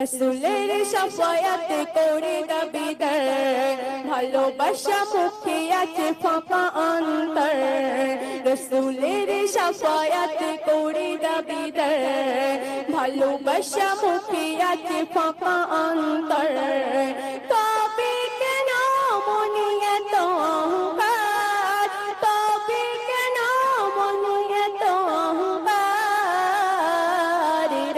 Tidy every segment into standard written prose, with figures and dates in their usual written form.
রসুলের শাফায়াত করে দাবিদার, ভালোবাসা মুখে আছে ফাঁকা অন্তর। রসুলের শাফায়াত করে দাবিদার, ভালোবাসা মুখে আছে ফাঁকা অন্তর। তবে কেন মনে এত অহংকার, তবে কেন মনে এত অহংকার।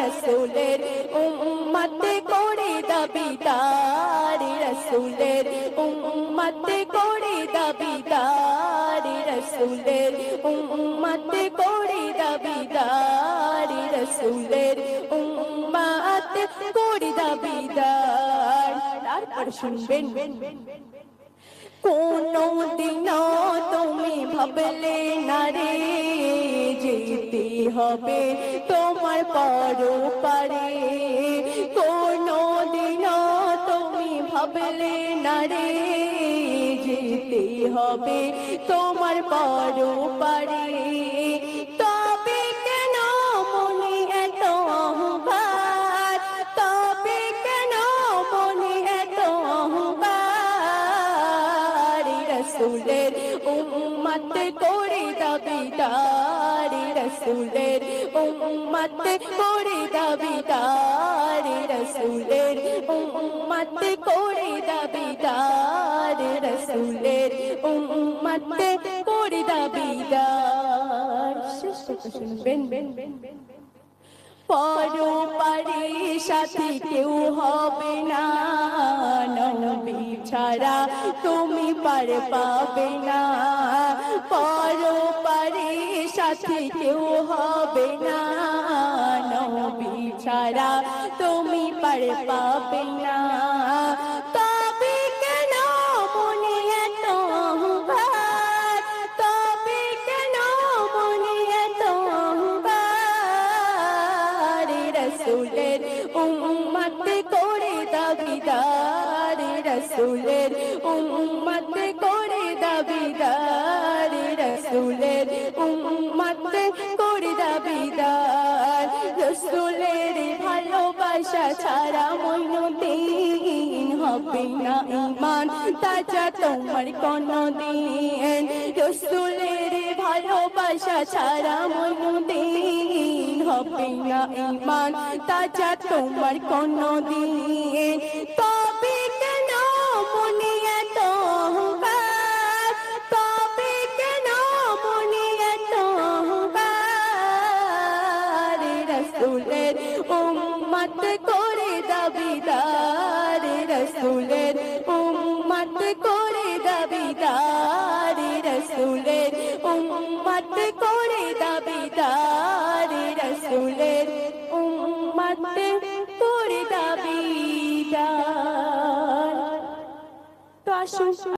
রসুলের উম্মত করে দাবিদার, রসুলের উম্মত করে দাবিদার, রসুলের উম্মত করে দাবিদার, রসুলের উম্মত করে দাবিদার। তারপর শুনবেন, কোনো দিনও তুমি ভাবলে না রে যেতে হবে তোমার পরপারে। কোনো দিনও তুমি ভাবলে না রে যেতে হবে তোমার পরপারে। তবে কেন মনে এত অহংকার, তবে কেন মনে এত অহংকার। রসুলের উম্মত করে দাবিদার, রসুলের উম্মত করে দাবিদার, রসুলের উম্মত করে দাবিদার, রসুলের উম্মত করে দাবিদার। শুনবেন, পরপারে সাথী কেউ হবে না, নবী ছাড়া তুমি পার পাবে না। পরপারে সাথী কেউ হবে না, নবী ছাড়া তুমি পার পাবে না। তবে কেন মনে এত অহংকার, তবে কেন মনে এত অহংকার। রসুলের উম্মত করে দাবিদার, রসুলের উম্মত করে দাবিদার, রসুলের উম্মত করে দাবিদার। রসুলের ভালোবাসা ছাড়া মইনুদ্দিন হবে না ঈমান তাজা তোমার কোনদিন। রসুলের ভালোবাসা ছাড়া মইনুদ্দিন হবে না ঈমান তাজা তোমার কোনদিন। তবে কেন মনে এত অহংকার, তবে কেন মনে এত অহংকার। রসুলের উম্মত করে দাবিদার, রসুলের উম্মত করে দাবিদার, রসুলের উম্মত করে দাবিদার, রসুলের উম্মত করে দাবিদার। তো আসুন